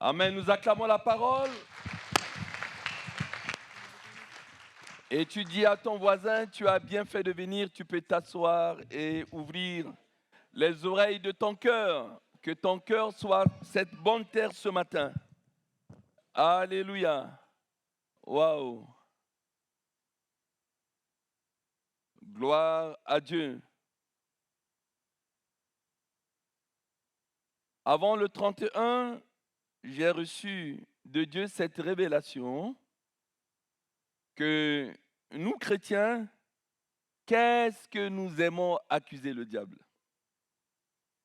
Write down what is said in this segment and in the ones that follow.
Amen, nous acclamons la parole. Et tu dis à ton voisin, tu as bien fait de venir, tu peux t'asseoir et ouvrir les oreilles de ton cœur. Que ton cœur soit cette bonne terre ce matin. Alléluia. Waouh. Gloire à Dieu. Avant le 31, j'ai reçu de Dieu cette révélation que nous, chrétiens, qu'est-ce que nous aimons accuser le diable?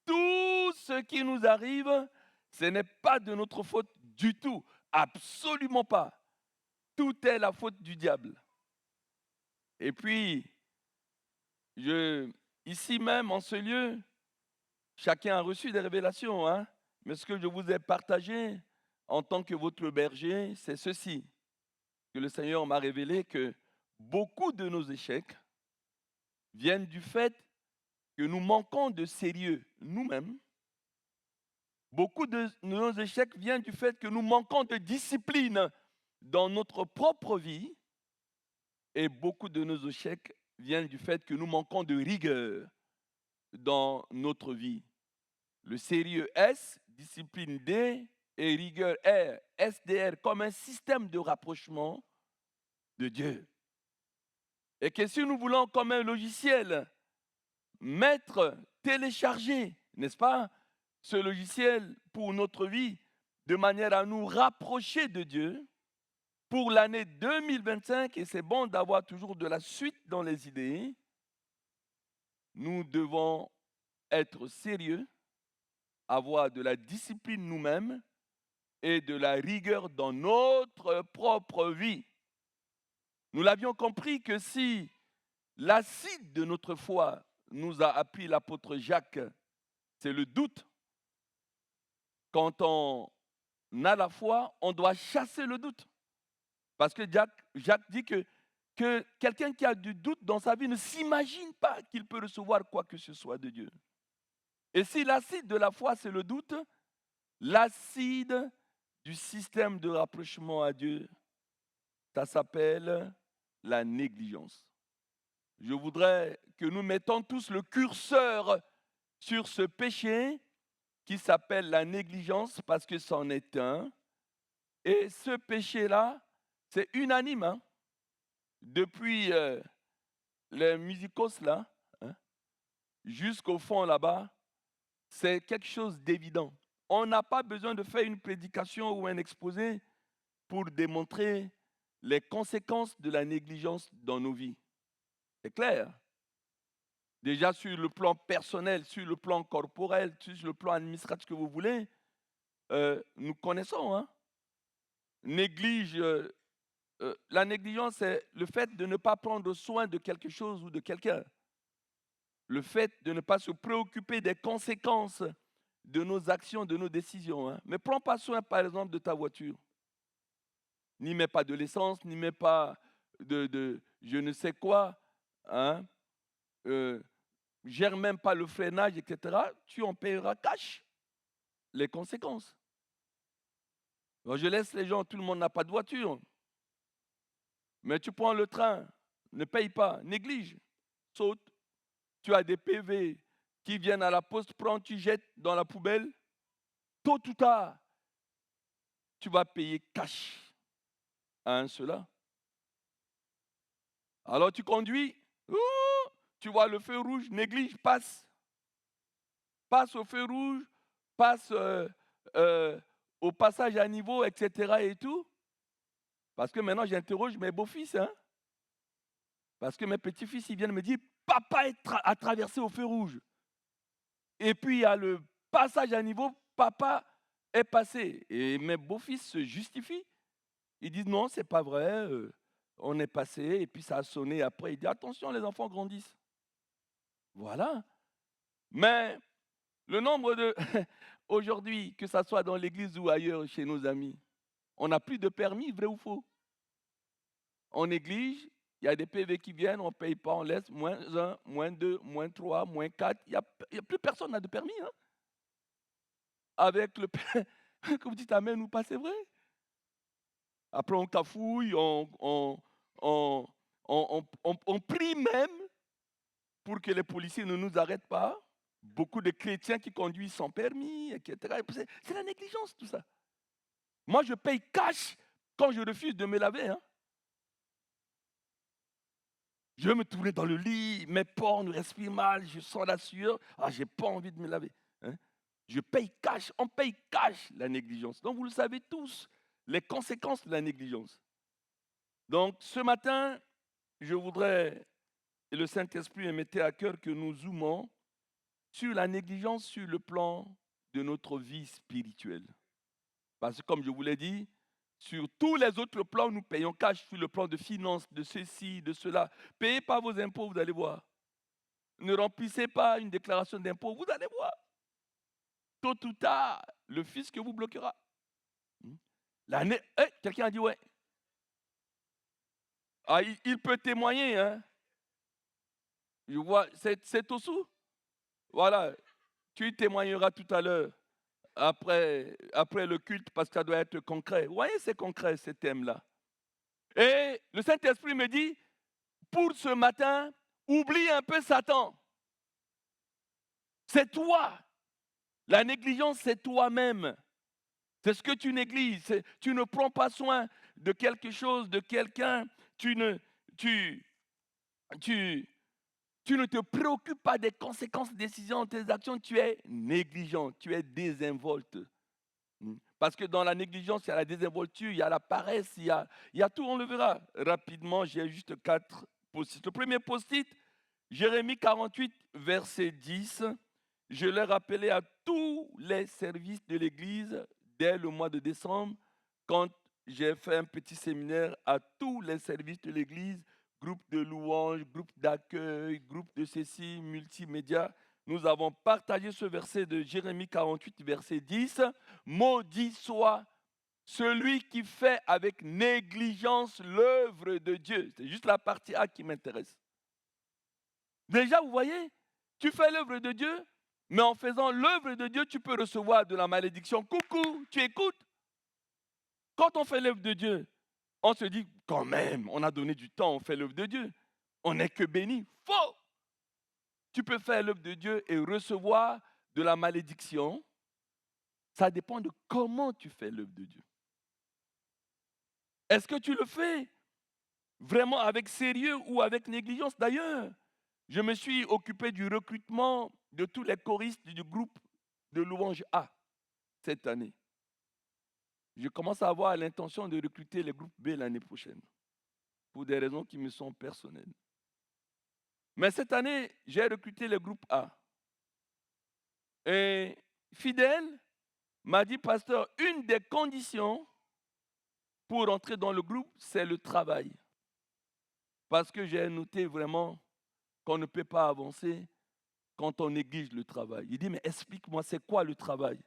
Tout ce qui nous arrive, ce n'est pas de notre faute du tout. Absolument pas. Tout est la faute du diable. Et puis, ici même, en ce lieu, chacun a reçu des révélations, hein? Mais ce que je vous ai partagé en tant que votre berger, c'est ceci, que le Seigneur m'a révélé que beaucoup de nos échecs viennent du fait que nous manquons de sérieux nous-mêmes. Beaucoup de nos échecs viennent du fait que nous manquons de discipline dans notre propre vie. Et beaucoup de nos échecs viennent du fait que nous manquons de rigueur dans notre vie. Le sérieux S, discipline D et rigueur R, SDR, comme un système de rapprochement de Dieu. Et que si nous voulons, comme un logiciel, mettre, télécharger, n'est-ce pas, ce logiciel pour notre vie, de manière à nous rapprocher de Dieu, pour l'année 2025, et c'est bon d'avoir toujours de la suite dans les idées, nous devons être sérieux, avoir de la discipline nous-mêmes et de la rigueur dans notre propre vie. Nous l'avions compris que si l'acide de notre foi nous a appris l'apôtre Jacques, c'est le doute. Quand on a la foi, on doit chasser le doute. Parce que Jacques dit que quelqu'un qui a du doute dans sa vie ne s'imagine pas qu'il peut recevoir quoi que ce soit de Dieu. Et si l'acide de la foi, c'est le doute, l'acide du système de rapprochement à Dieu, ça s'appelle la négligence. Je voudrais que nous mettons tous le curseur sur ce péché qui s'appelle la négligence parce que c'en est un. Et ce péché-là, c'est unanime, hein? Depuis les musicos là, hein, jusqu'au fond là-bas, c'est quelque chose d'évident. On n'a pas besoin de faire une prédication ou un exposé pour démontrer les conséquences de la négligence dans nos vies. C'est clair. Déjà sur le plan personnel, sur le plan corporel, sur le plan administratif que vous voulez, nous connaissons. Hein? La négligence, c'est le fait de ne pas prendre soin de quelque chose ou de quelqu'un. Le fait de ne pas se préoccuper des conséquences de nos actions, de nos décisions. Hein. Mais prends pas soin, par exemple, de ta voiture. N'y mets pas de l'essence, n'y mets pas de je ne sais quoi. Hein. Gère même pas le freinage, etc. Tu en payeras cash les conséquences. Alors, je laisse les gens, tout le monde n'a pas de voiture. Mais tu prends le train, ne paye pas, néglige, saute. Tu as des PV qui viennent à la poste, prends, tu jettes dans la poubelle. Tôt ou tard, tu vas payer cash à cela. Alors tu conduis, tu vois le feu rouge, néglige, passe. Passe au feu rouge, passe au passage à niveau, etc. et tout. Parce que maintenant, j'interroge mes beaux-fils. Hein? Parce que mes petits-fils, ils viennent me dire, papa a traversé au feu rouge. Et puis, il y a le passage à niveau, papa est passé. Et mes beaux-fils se justifient. Ils disent, non, c'est pas vrai, on est passé, et puis ça a sonné après. Il dit, attention, les enfants grandissent. Voilà. Mais le nombre de... Aujourd'hui, que ce soit dans l'église ou ailleurs chez nos amis, on n'a plus de permis, vrai ou faux. On néglige, Il y a des PV qui viennent, on ne paye pas, on laisse -1, -2, -3, -4. Il n'y a plus personne n'a de permis. Hein. Avec le que vous dites amen ou pas, c'est vrai. Après, on cafouille, on, on prie même pour que les policiers ne nous arrêtent pas. Beaucoup de chrétiens qui conduisent sans permis, etc. C'est la négligence, tout ça. Moi, je paye cash quand je refuse de me laver. Hein. Je vais me tourner dans le lit, mes pores me respirent mal, je sens la sueur. Ah, j'ai pas envie de me laver. Hein. Je paye cash, on paye cash la négligence. Donc, vous le savez tous, les conséquences de la négligence. Donc, ce matin, je voudrais, et le Saint-Esprit me mettait à cœur que nous zoomons sur la négligence sur le plan de notre vie spirituelle. Parce que, comme je vous l'ai dit, sur tous les autres plans, nous payons cash, sur le plan de finances, de ceci, de cela. Payez pas vos impôts, vous allez voir. Ne remplissez pas une déclaration d'impôt, vous allez voir. Tôt ou tard, le fisc vous bloquera. Quelqu'un a dit ouais. Ah, il peut témoigner. Hein. Je vois, c'est Tossou. Voilà, tu témoigneras tout à l'heure, après le culte, parce que ça doit être concret. Vous voyez, c'est concret, ces thèmes-là. Et le Saint-Esprit me dit, pour ce matin, oublie un peu Satan. C'est toi. La négligence, c'est toi-même. C'est ce que tu négliges. Tu ne prends pas soin de quelque chose, de quelqu'un. Tu ne te préoccupes pas des conséquences des décisions de tes actions. Tu es négligent, tu es désinvolte. Parce que dans la négligence, il y a la désinvolture, il y a la paresse, il y a tout, on le verra. Rapidement, j'ai juste 4 post-it. Le premier post-it, Jérémie 48, verset 10. Je l'ai rappelé à tous les services de l'Église dès le mois de décembre, quand j'ai fait un petit séminaire à tous les services de l'Église, groupe de louanges, groupe d'accueil, groupe de ceci, multimédia. Nous avons partagé ce verset de Jérémie 48, verset 10. Maudit soit celui qui fait avec négligence l'œuvre de Dieu. C'est juste la partie A qui m'intéresse. Déjà, vous voyez, tu fais l'œuvre de Dieu, mais en faisant l'œuvre de Dieu, tu peux recevoir de la malédiction. Coucou, tu écoutes. Quand on fait l'œuvre de Dieu, on se dit, quand même, on a donné du temps, on fait l'œuvre de Dieu. On n'est que béni. Faux. Tu peux faire l'œuvre de Dieu et recevoir de la malédiction. Ça dépend de comment tu fais l'œuvre de Dieu. Est-ce que tu le fais vraiment avec sérieux ou avec négligence? D'ailleurs, je me suis occupé du recrutement de tous les choristes du groupe de louange A cette année. Je commence à avoir l'intention de recruter le groupe B l'année prochaine, pour des raisons qui me sont personnelles. Mais cette année, j'ai recruté le groupe A. Et Fidèle m'a dit, pasteur, une des conditions pour entrer dans le groupe, c'est le travail. Parce que j'ai noté vraiment qu'on ne peut pas avancer quand on néglige le travail. Il dit, mais explique-moi, c'est quoi le travail?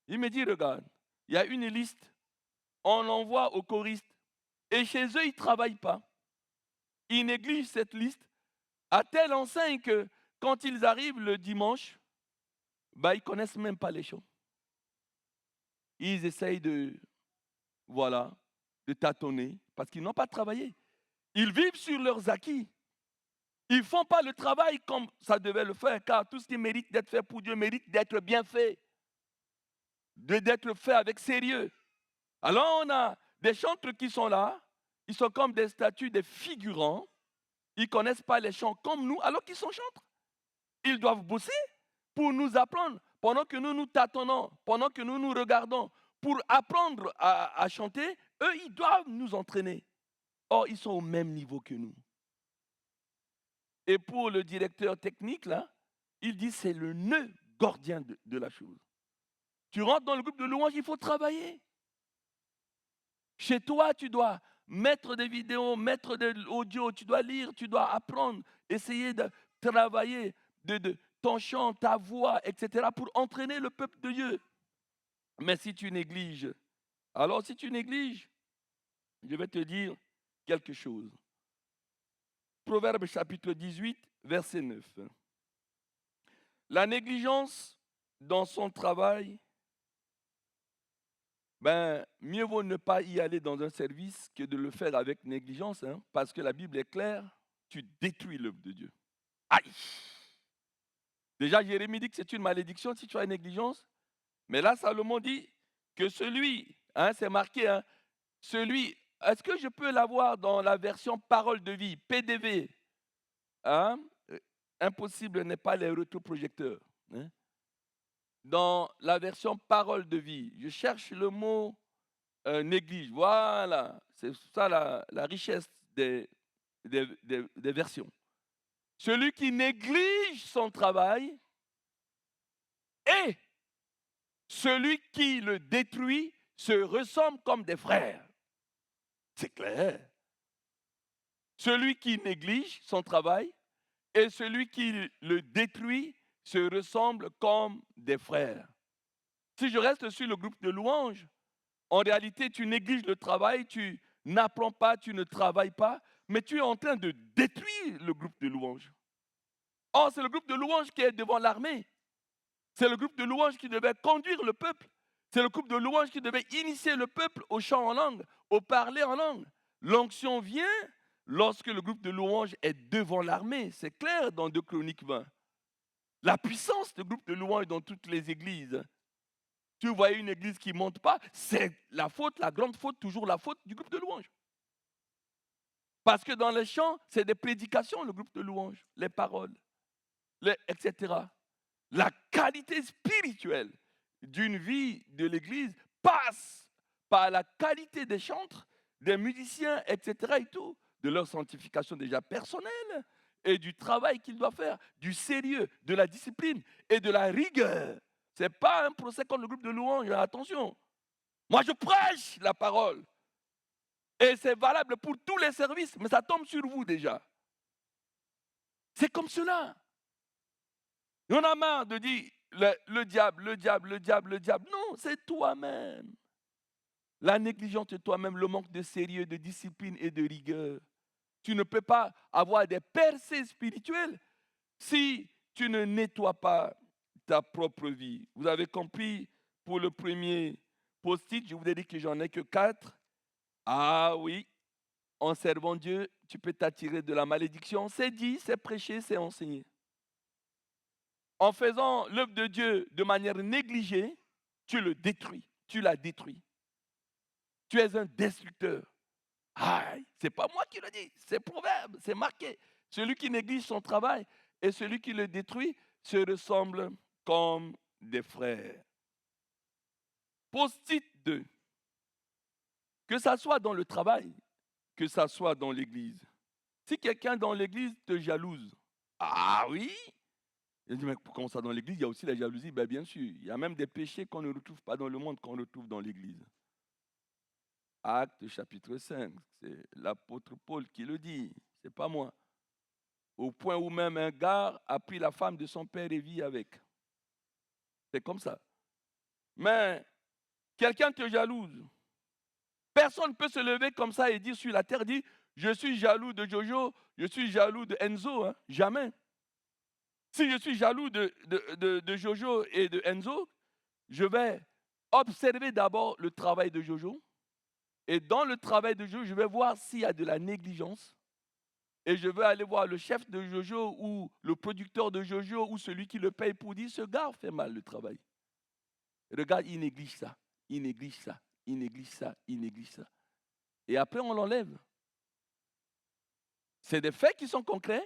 Il me dit, regarde, il y a une liste, on l'envoie aux choristes, et chez eux, ils ne travaillent pas. Ils négligent cette liste à telle enseigne que quand ils arrivent le dimanche, ils ne connaissent même pas les chants. Ils essayent de tâtonner, parce qu'ils n'ont pas travaillé. Ils vivent sur leurs acquis. Ils ne font pas le travail comme ça devait le faire, car tout ce qui mérite d'être fait pour Dieu mérite d'être bien fait, d'être fait avec sérieux. Alors on a des chantres qui sont là, ils sont comme des statues, des figurants, ils ne connaissent pas les chants comme nous, alors qu'ils sont chantres. Ils doivent bosser pour nous apprendre, pendant que nous nous tâtonnons, pendant que nous nous regardons, pour apprendre à chanter, eux, ils doivent nous entraîner. Or, ils sont au même niveau que nous. Et pour le directeur technique, là, il dit c'est le nœud gordien de la chose. Tu rentres dans le groupe de louange, il faut travailler. Chez toi, tu dois mettre des vidéos, mettre de l'audio, tu dois lire, tu dois apprendre, essayer de travailler de ton chant, ta voix, etc. pour entraîner le peuple de Dieu. Mais si tu négliges, alors si tu négliges, je vais te dire quelque chose. Proverbe chapitre 18, verset 9. La négligence dans son travail, mieux vaut ne pas y aller dans un service que de le faire avec négligence, hein, parce que la Bible est claire, tu détruis l'œuvre de Dieu. Aïe! Déjà, Jérémie dit que c'est une malédiction si tu as une négligence, mais là, Salomon dit que celui, hein, c'est marqué, hein, celui, est-ce que je peux l'avoir dans la version parole de vie, PDV, hein? Impossible n'est pas les rétroprojecteurs. Hein? Dans la version parole de vie, je cherche le mot néglige. Voilà, c'est ça la richesse des versions. Celui qui néglige son travail et celui qui le détruit se ressemblent comme des frères. C'est clair. Celui qui néglige son travail et celui qui le détruit se ressemblent comme des frères. Si je reste sur le groupe de louanges, en réalité, tu négliges le travail, tu n'apprends pas, tu ne travailles pas, mais tu es en train de détruire le groupe de louanges. Or, c'est le groupe de louanges qui est devant l'armée. C'est le groupe de louanges qui devait conduire le peuple. C'est le groupe de louanges qui devait initier le peuple au chant en langue, au parler en langue. L'onction vient lorsque le groupe de louanges est devant l'armée. C'est clair dans 2 Chroniques 20. La puissance du groupe de louanges dans toutes les églises. Tu voyais une église qui ne monte pas, c'est la faute, la grande faute, toujours la faute du groupe de louanges. Parce que dans les chants, c'est des prédications, le groupe de louanges, les paroles, etc. La qualité spirituelle d'une vie de l'église passe par la qualité des chantres, des musiciens, etc. et tout, de leur sanctification déjà personnelle et du travail qu'ils doivent faire, du sérieux, de la discipline et de la rigueur. Ce n'est pas un procès contre le groupe de louanges, attention. Moi, je prêche la parole. Et c'est valable pour tous les services, mais ça tombe sur vous déjà. C'est comme cela. On a marre de dire le diable, le diable, le diable, le diable. Non, c'est toi-même. La négligence de toi-même, le manque de sérieux, de discipline et de rigueur. Tu ne peux pas avoir des percées spirituelles si tu ne nettoies pas ta propre vie. Vous avez compris, pour le premier post-it, je vous ai dit que j'en ai que 4. Ah oui, en servant Dieu, tu peux t'attirer de la malédiction. C'est dit, c'est prêché, c'est enseigné. En faisant l'œuvre de Dieu de manière négligée, tu le détruis, tu la détruis. Tu es un destructeur. Aïe, c'est pas moi qui le dis, c'est proverbe, c'est marqué. Celui qui néglige son travail et celui qui le détruit se ressemblent comme des frères. Post-it 2. Que ça soit dans le travail, que ça soit dans l'église. Si quelqu'un dans l'église te jalouse, ah oui, il dit, mais comment ça dans l'église, il y a aussi la jalousie. Ben, bien sûr, il y a même des péchés qu'on ne retrouve pas dans le monde, qu'on retrouve dans l'église. Actes chapitre 5, c'est l'apôtre Paul qui le dit, c'est pas moi. Au point où même un gars a pris la femme de son père et vit avec. C'est comme ça. Mais quelqu'un te jalouse. Personne ne peut se lever comme ça et dire sur la terre, dire, je suis jaloux de Jojo, je suis jaloux de Enzo. Hein? Jamais. Si je suis jaloux de Jojo et de Enzo, je vais observer d'abord le travail de Jojo. Et dans le travail de Jojo, je vais voir s'il y a de la négligence. Et je vais aller voir le chef de Jojo ou le producteur de Jojo ou celui qui le paye pour dire, ce gars fait mal le travail. Regarde, il néglige ça, il néglige ça, il néglige ça, il néglige ça. Et après, on l'enlève. C'est des faits qui sont concrets.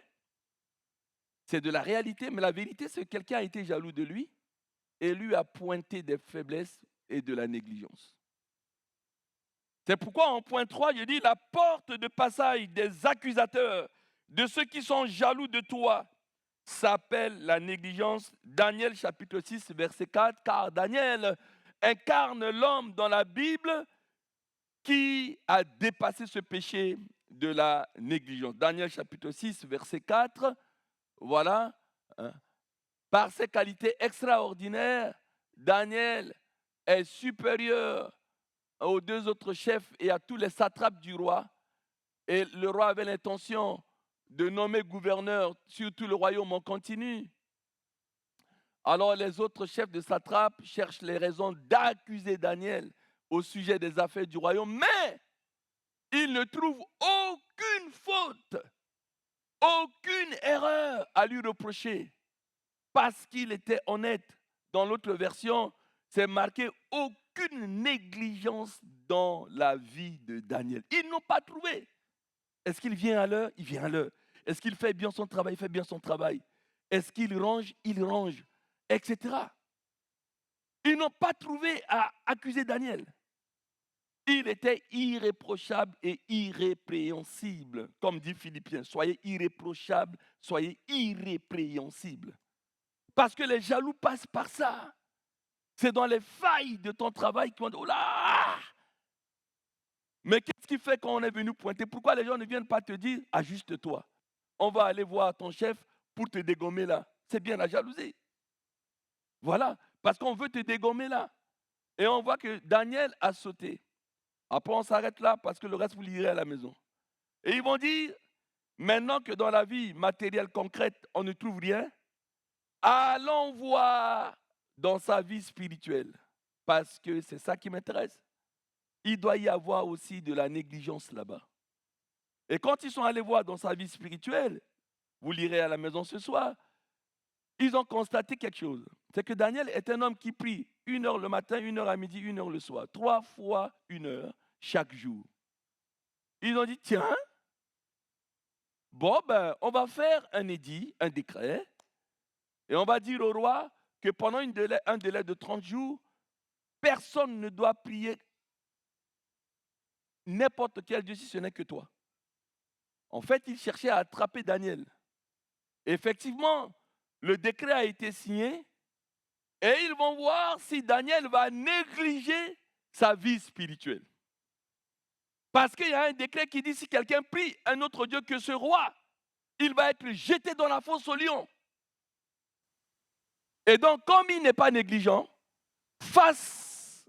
C'est de la réalité, mais la vérité, c'est que quelqu'un a été jaloux de lui et lui a pointé des faiblesses et de la négligence. C'est pourquoi en point 3, je dis la porte de passage des accusateurs, de ceux qui sont jaloux de toi, s'appelle la négligence. Daniel chapitre 6, verset 4, car Daniel incarne l'homme dans la Bible qui a dépassé ce péché de la négligence. Daniel chapitre 6, verset 4, voilà. Par ses qualités extraordinaires, Daniel est supérieur aux 2 autres chefs et à tous les satrapes du roi. Et le roi avait l'intention de nommer gouverneur sur tout le royaume en continu. Alors les autres chefs de satrapes cherchent les raisons d'accuser Daniel au sujet des affaires du royaume, mais ils ne trouvent aucune faute, aucune erreur à lui reprocher, parce qu'il était honnête. Dans l'autre version, c'est marqué aucune négligence dans la vie de Daniel. Ils n'ont pas trouvé. Est-ce qu'il vient à l'heure? Il vient à l'heure. Est-ce qu'il fait bien son travail? Il fait bien son travail. Est-ce qu'il range? Il range, etc. Ils n'ont pas trouvé à accuser Daniel. Il était irréprochable et irrépréhensible. Comme dit Philippiens, soyez irréprochables, soyez irrépréhensibles. Parce que les jaloux passent par ça. C'est dans les failles de ton travail qu'on dit, oh là! Mais qu'est-ce qui fait quand on est venu pointer? Pourquoi les gens ne viennent pas te dire, ajuste-toi? On va aller voir ton chef pour te dégommer là. C'est bien la jalousie. Voilà, parce qu'on veut te dégommer là. Et on voit que Daniel a sauté. Après, on s'arrête là parce que le reste, vous lirez à la maison. Et ils vont dire, maintenant que dans la vie matérielle concrète, on ne trouve rien, allons voir dans sa vie spirituelle. Parce que c'est ça qui m'intéresse. Il doit y avoir aussi de la négligence là-bas. Et quand ils sont allés voir dans sa vie spirituelle, vous lirez à la maison ce soir, ils ont constaté quelque chose. C'est que Daniel est un homme qui prie 1 heure le matin, 1 heure à midi, 1 heure le soir. 3 fois 1 heure chaque jour. Ils ont dit, tiens, bon, on va faire un édit, un décret, et on va dire au roi que pendant un délai de 30 jours, personne ne doit prier n'importe quel Dieu si ce n'est que toi. En fait, ils cherchaient à attraper Daniel. Effectivement, le décret a été signé et ils vont voir si Daniel va négliger sa vie spirituelle. Parce qu'il y a un décret qui dit si quelqu'un prie un autre Dieu que ce roi, il va être jeté dans la fosse aux lions. Et donc, comme il n'est pas négligent, face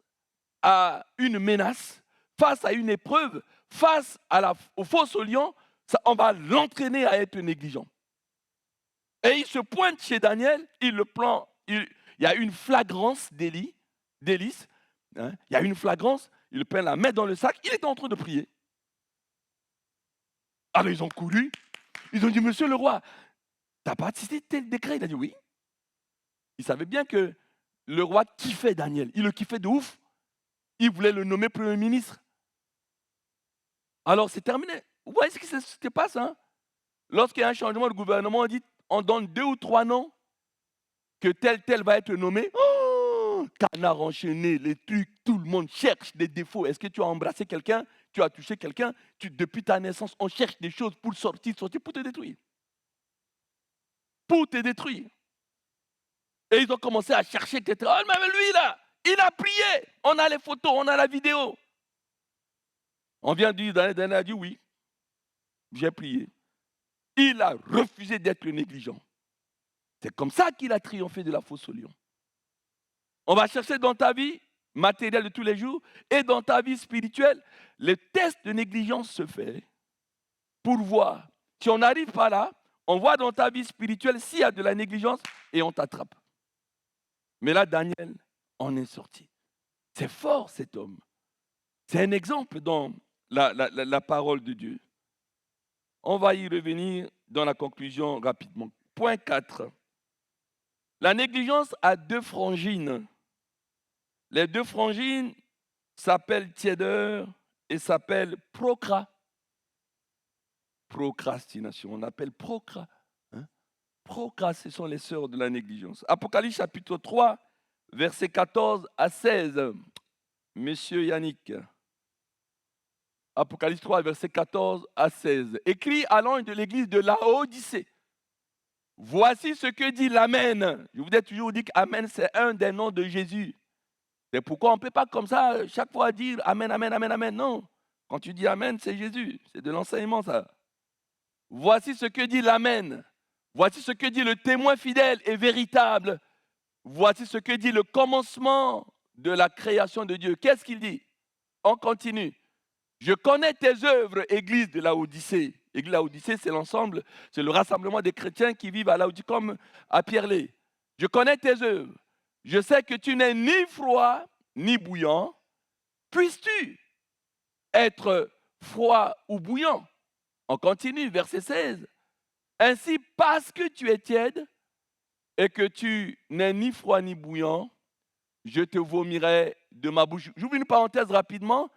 à une menace, face à une épreuve, face aux fosses aux lions, on va l'entraîner à être négligent. Et il se pointe chez Daniel, il le plante, il y a une flagrance délice, hein, il y a une flagrance, il prend la main dans le sac, il est en train de prier. Alors ils ont couru, ils ont dit, monsieur le roi, t'as pas cité tel décret? Il a dit oui. Il savait bien que le roi kiffait Daniel, il le kiffait de ouf. Il voulait le nommer Premier ministre. Alors c'est terminé. Vous voyez ce qui se passe, hein? Lorsqu'il y a un changement de gouvernement, on donne 2 ou 3 noms que tel va être nommé. Oh, canard enchaîné, les trucs, tout le monde cherche des défauts. Est-ce que tu as embrassé quelqu'un? Tu as touché quelqu'un? Depuis ta naissance, on cherche des choses pour sortir pour te détruire. Pour te détruire. Et ils ont commencé à chercher, etc. Oh, mais lui là, il a prié. On a les photos, on a la vidéo. On vient de dire, Daniel a dit oui, j'ai prié. Il a refusé d'être négligent. C'est comme ça qu'il a triomphé de la fosse aux lions. On va chercher dans ta vie matérielle de tous les jours et dans ta vie spirituelle, le test de négligence se fait pour voir. Si on n'arrive pas là, on voit dans ta vie spirituelle s'il y a de la négligence et on t'attrape. Mais là, Daniel en est sorti. C'est fort cet homme. C'est un exemple dans la parole de Dieu. On va y revenir dans la conclusion rapidement. Point 4. La négligence a 2 frangines. Les 2 frangines s'appellent tiédeur et s'appellent procrastination. On appelle procra, ce sont les sœurs de la négligence. Apocalypse chapitre 3, versets 14 à 16. Monsieur Yannick. Apocalypse 3, versets 14 à 16. Écrit à l'ange de l'église de Laodicée. Voici ce que dit l'Amen. Je vous ai toujours dit qu'Amen, c'est un des noms de Jésus. C'est pourquoi on ne peut pas comme ça chaque fois dire Amen, Amen, Amen, Amen. Non. Quand tu dis Amen, c'est Jésus. C'est de l'enseignement, ça. Voici ce que dit l'Amen. Voici ce que dit le témoin fidèle et véritable. Voici ce que dit le commencement de la création de Dieu. Qu'est-ce qu'il dit? On continue. Je connais tes œuvres, église de Laodicée. Église Laodicée, c'est l'ensemble, c'est le rassemblement des chrétiens qui vivent à Laodicée comme à Pierre-Lé. Je connais tes œuvres. Je sais que tu n'es ni froid ni bouillant. Puisses-tu être froid ou bouillant? On continue, verset 16. Ainsi, parce que tu es tiède et que tu n'es ni froid ni bouillant, je te vomirai de ma bouche. J'ouvre une parenthèse rapidement.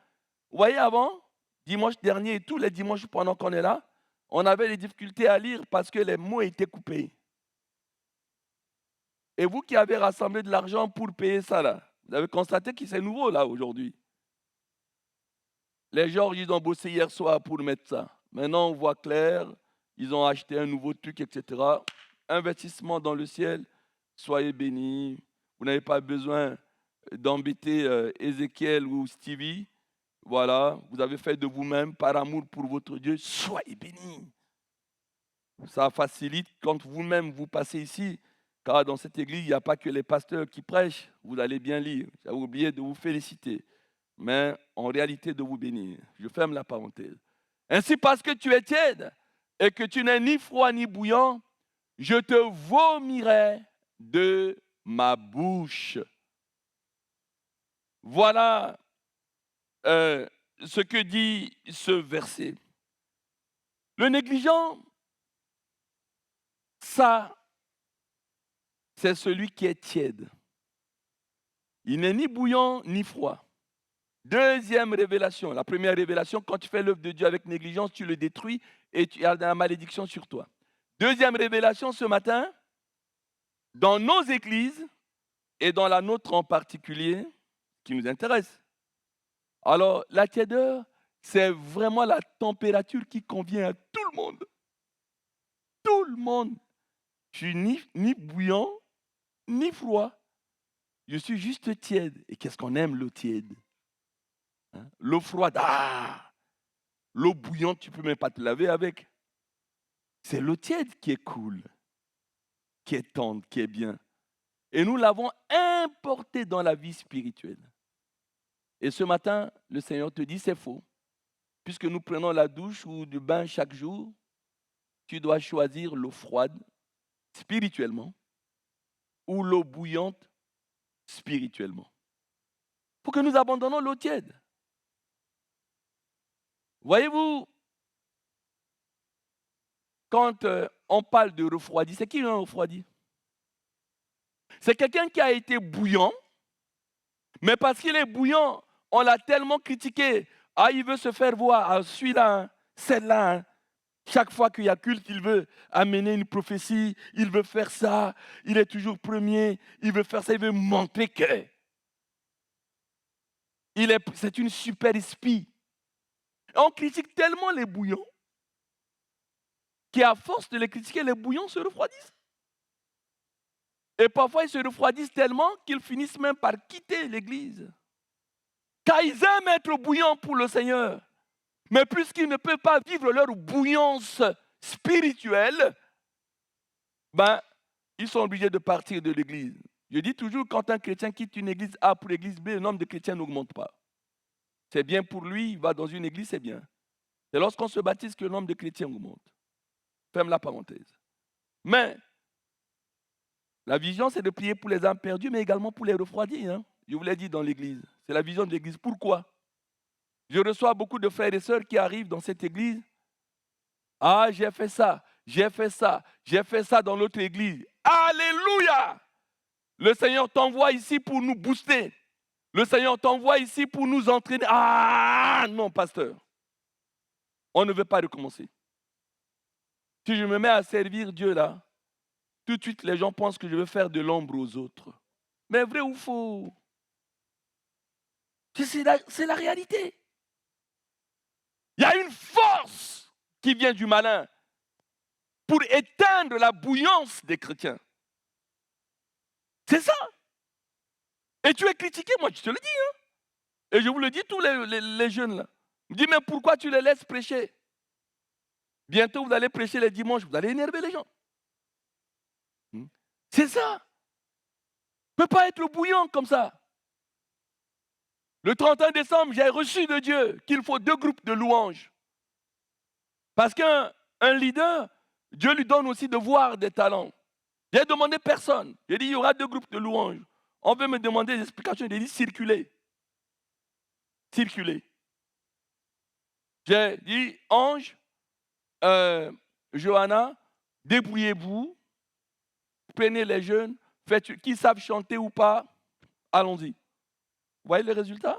Vous voyez, avant, dimanche dernier et tous les dimanches pendant qu'on est là, on avait des difficultés à lire parce que les mots étaient coupés. Et vous qui avez rassemblé de l'argent pour payer ça, là, vous avez constaté que c'est nouveau, là, aujourd'hui. Les gens, ils ont bossé hier soir pour mettre ça. Maintenant, on voit clair. Ils ont acheté un nouveau truc, etc. Investissement dans le ciel. Soyez bénis. Vous n'avez pas besoin d'embêter Ézéchiel ou Stevie. Voilà, vous avez fait de vous-même par amour pour votre Dieu. Soyez bénis. Ça facilite quand vous-même vous passez ici. Car dans cette église, il n'y a pas que les pasteurs qui prêchent. Vous allez bien lire. J'avais oublié de vous féliciter. Mais en réalité, de vous bénir. Je ferme la parenthèse. Ainsi, parce que tu es tiède et que tu n'es ni froid ni bouillant, je te vomirai de ma bouche. Voilà ce que dit ce verset. Le négligent, ça, c'est celui qui est tiède. Il n'est ni bouillant ni froid. Deuxième révélation. La première révélation, quand tu fais l'œuvre de Dieu avec négligence, tu le détruis et tu as la malédiction sur toi. Deuxième révélation ce matin, dans nos églises et dans la nôtre en particulier, qui nous intéresse. Alors, la tiédeur, c'est vraiment la température qui convient à tout le monde. Tout le monde. Je suis ni bouillant, ni froid. Je suis juste tiède. Et qu'est-ce qu'on aime, l'eau tiède? Hein? L'eau froide, l'eau bouillante, tu ne peux même pas te laver avec. C'est l'eau tiède qui est cool, qui est tendre, qui est bien. Et nous l'avons importée dans la vie spirituelle. Et ce matin, le Seigneur te dit, c'est faux. Puisque nous prenons la douche ou du bain chaque jour, tu dois choisir l'eau froide spirituellement ou l'eau bouillante spirituellement. Pour que nous abandonnons l'eau tiède. Voyez-vous, quand on parle de refroidi, c'est qui un refroidi? C'est quelqu'un qui a été bouillant, mais parce qu'il est bouillant, on l'a tellement critiqué. Ah, il veut se faire voir, ah, celui-là, celle-là. Chaque fois qu'il y a culte, il veut amener une prophétie, il veut faire ça, il est toujours premier, il veut faire ça, il veut montrer que c'est une super esprit. On critique tellement les bouillons qu'à force de les critiquer, les bouillons se refroidissent. Et parfois, ils se refroidissent tellement qu'ils finissent même par quitter l'église. Car ils aiment être bouillants pour le Seigneur. Mais puisqu'ils ne peuvent pas vivre leur bouillance spirituelle, ils sont obligés de partir de l'église. Je dis toujours, quand un chrétien quitte une église A pour l'église B, le nombre de chrétiens n'augmente pas. C'est bien pour lui, il va dans une église, c'est bien. C'est lorsqu'on se baptise que le nombre de chrétiens augmente. Ferme la parenthèse. Mais, la vision, c'est de prier pour les âmes perdues, mais également pour les refroidis. Hein. Je vous l'ai dit dans l'église. C'est la vision de l'église. Pourquoi? Je reçois beaucoup de frères et sœurs qui arrivent dans cette église. Ah, j'ai fait ça, j'ai fait ça, j'ai fait ça dans l'autre église. Alléluia! Le Seigneur t'envoie ici pour nous booster. Le Seigneur t'envoie ici pour nous entraîner. Ah non, pasteur. On ne veut pas recommencer. Si je me mets à servir Dieu là, tout de suite les gens pensent que je veux faire de l'ombre aux autres. Mais vrai ou faux? C'est la réalité. Il y a une force qui vient du malin pour éteindre la bouillance des chrétiens. C'est ça. Et tu es critiqué, moi je te le dis. Hein. Et je vous le dis, tous les jeunes là. Je dis, mais pourquoi tu les laisses prêcher? Bientôt vous allez prêcher les dimanches, vous allez énerver les gens. C'est ça. Ne peut pas être bouillant comme ça. Le 31 décembre, j'ai reçu de Dieu qu'il faut 2 groupes de louanges. Parce qu'un leader, Dieu lui donne aussi de voir des talents. J'ai demandé personne. J'ai dit, il y aura 2 groupes de louanges. On veut me demander des explications. J'ai dit, circulez. Circulez. J'ai dit, Ange, Johanna, débrouillez-vous. Prenez les jeunes. Faites, qui savent chanter ou pas, allons-y. Vous voyez les résultats?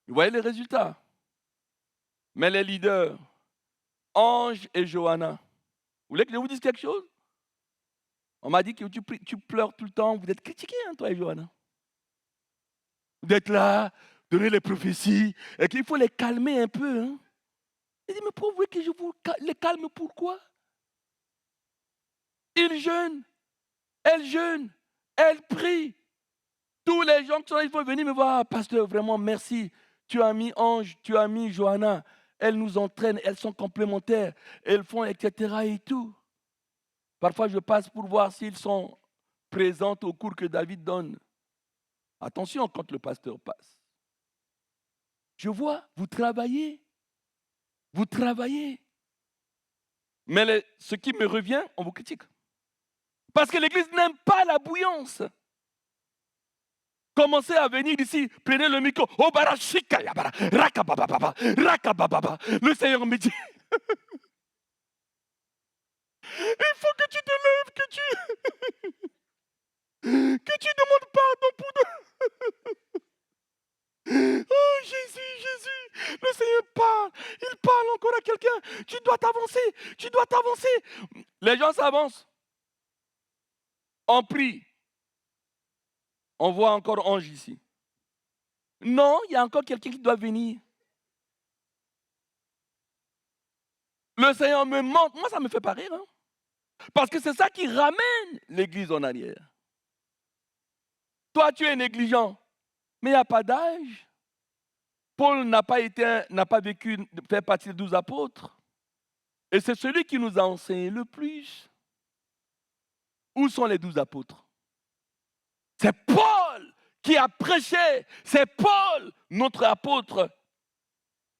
Vous voyez les résultats? Mais les leaders, Ange et Johanna, vous voulez que je vous dise quelque chose? On m'a dit que tu pleures tout le temps, vous êtes critiqués, hein, toi et Johanna. Vous êtes là, donnez les prophéties, et qu'il faut les calmer un peu. Hein. Il dit, mais pour vous que je vous les calme, pourquoi? Ils jeûnent, elles prient. Tous les gens qui sont là, ils vont venir me voir, pasteur, vraiment merci. Tu as mis Ange, tu as mis Johanna. Elles nous entraînent, elles sont complémentaires, elles font, etc. et tout. Parfois, je passe pour voir s'ils sont présents au cours que David donne. Attention quand le pasteur passe. Je vois, vous travaillez. Vous travaillez. Mais ce qui me revient, on vous critique. Parce que l'Église n'aime pas la bouillance. Commencez à venir ici, prenez le micro. Oh, barashika, yabara, rakabababa, rakabababa. Le Seigneur me dit, il faut que tu te lèves, que tu demandes pardon pour Oh Jésus, le Seigneur parle, il parle encore à quelqu'un. Tu dois t'avancer. Les gens s'avancent. On prie. On voit encore Ange ici. Non, il y a encore quelqu'un qui doit venir. Le Seigneur me montre. Moi, ça me fait pas rire. Hein? Parce que c'est ça qui ramène l'Église en arrière. Toi, tu es négligent. Mais il n'y a pas d'âge. Paul n'a pas vécu, fait partie des 12 apôtres. Et c'est celui qui nous a enseigné le plus. Où sont les 12 apôtres? C'est Paul qui a prêché. C'est Paul, notre apôtre.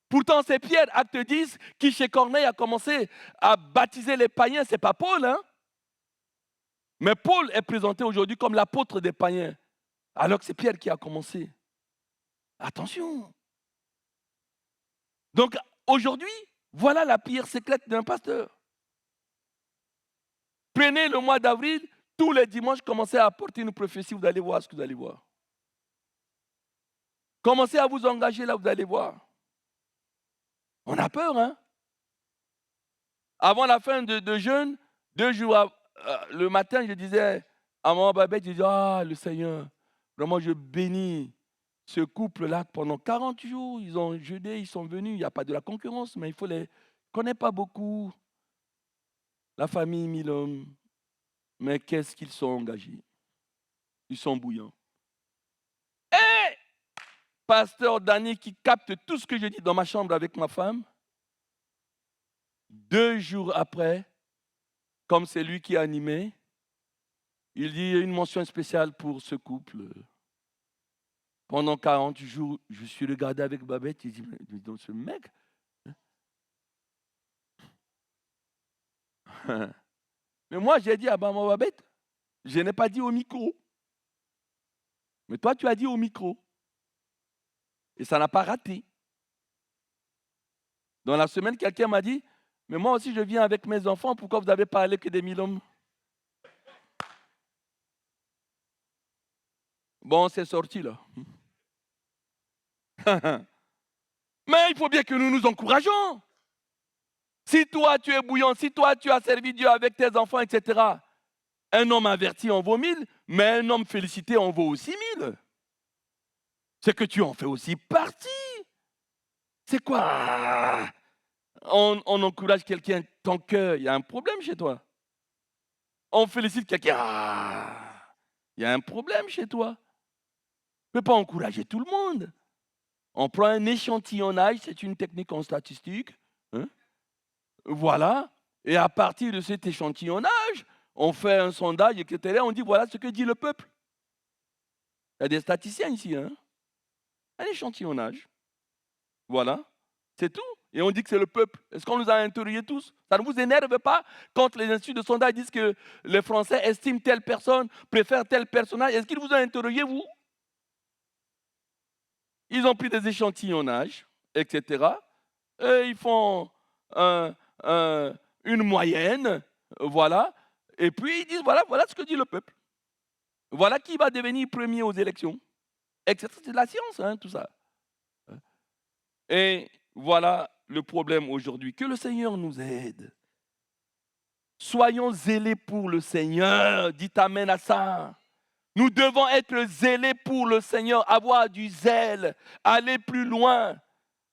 Pourtant, c'est Pierre, acte 10, qui chez Corneille a commencé à baptiser les païens. Ce n'est pas Paul. Hein? Mais Paul est présenté aujourd'hui comme l'apôtre des païens. Alors que c'est Pierre qui a commencé. Attention. Donc, aujourd'hui, voilà la prière secrète d'un pasteur. Prenez le mois d'avril, tous les dimanches, commencez à apporter une prophétie, vous allez voir ce que vous allez voir. Commencez à vous engager là, vous allez voir. On a peur, hein? Avant la fin de jeûne, 2 jours le matin, je disais à maman Babette, je disais, ah, le Seigneur, vraiment, je bénis ce couple-là pendant 40 jours. Ils ont jeûné, ils sont venus. Il n'y a pas de la concurrence, mais il faut les... Je ne connais pas beaucoup la famille Milhomme. Mais qu'est-ce qu'ils sont engagés? Ils sont bouillants. Et pasteur Dany qui capte tout ce que je dis dans ma chambre avec ma femme, 2 jours après, comme c'est lui qui a animé, il dit une mention spéciale pour ce couple. Pendant 40 jours, je suis regardé avec Babette, il dit, mais ce mec, mais moi j'ai dit à maman Babette, je n'ai pas dit au micro. Mais toi tu as dit au micro. Et ça n'a pas raté. Dans la semaine, quelqu'un m'a dit, mais moi aussi je viens avec mes enfants, pourquoi vous avez parlé que des 1000 hommes? Bon, c'est sorti là. Mais il faut bien que nous nous encourageons. Si toi tu es bouillant, si toi tu as servi Dieu avec tes enfants, etc., un homme averti en vaut 1000, mais un homme félicité en vaut aussi 1000. C'est que tu en fais aussi partie. C'est quoi? On encourage quelqu'un, ton cœur, il y a un problème chez toi. On félicite quelqu'un, il y a un problème chez toi. On ne peut pas encourager tout le monde. On prend un échantillonnage, c'est une technique en statistique. Hein? Voilà. Et à partir de cet échantillonnage, on fait un sondage, etc. On dit voilà ce que dit le peuple. Il y a des statisticiens ici. Hein? Un échantillonnage. Voilà. C'est tout. et on dit que c'est le peuple. Est-ce qu'on nous a interrogés tous? Ça ne vous énerve pas quand les instituts de sondage disent que les Français estiment telle personne, préfèrent tel personnage? Est-ce qu'ils vous ont interrogé, vous? Ils ont pris des échantillonnages, etc. Et ils font une moyenne, voilà. Et puis ils disent, voilà ce que dit le peuple. Voilà qui va devenir premier aux élections. Etc. C'est de la science, hein, tout ça. Et voilà le problème aujourd'hui. Que le Seigneur nous aide. Soyons zélés pour le Seigneur. Dites amen à ça. Nous devons être zélés pour le Seigneur, avoir du zèle, aller plus loin.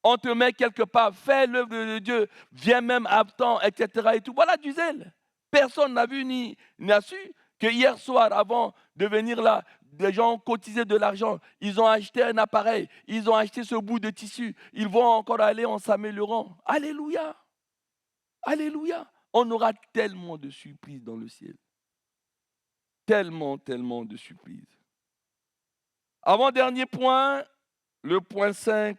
On te met quelque part, fais l'œuvre de Dieu, viens même à temps, etc. Et tout. Voilà du zèle. Personne n'a vu ni n'a su que hier soir, avant de venir là, des gens ont cotisé de l'argent, ils ont acheté un appareil, ils ont acheté ce bout de tissu, ils vont encore aller en s'améliorant. Alléluia. Alléluia. On aura tellement de surprises dans le ciel. Tellement de surprises. Avant-dernier point, le point 5,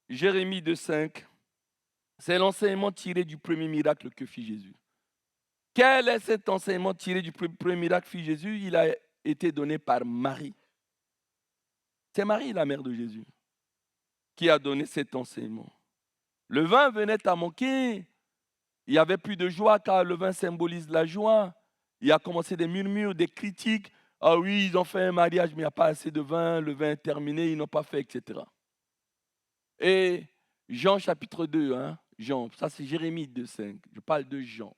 Jérémie 2,5, c'est l'enseignement tiré du premier miracle que fit Jésus. Quel est cet enseignement tiré du premier miracle que fit Jésus? Il a été donné par Marie. C'est Marie, la mère de Jésus, qui a donné cet enseignement. Le vin venait à manquer. Il n'y avait plus de joie car le vin symbolise la joie. Il a commencé des murmures, des critiques. Ah oui, ils ont fait un mariage, mais il n'y a pas assez de vin. Le vin est terminé, ils n'ont pas fait, etc. Et Jean chapitre 2, hein, Jean, ça c'est Jérémie 2,5. Je parle de Jean.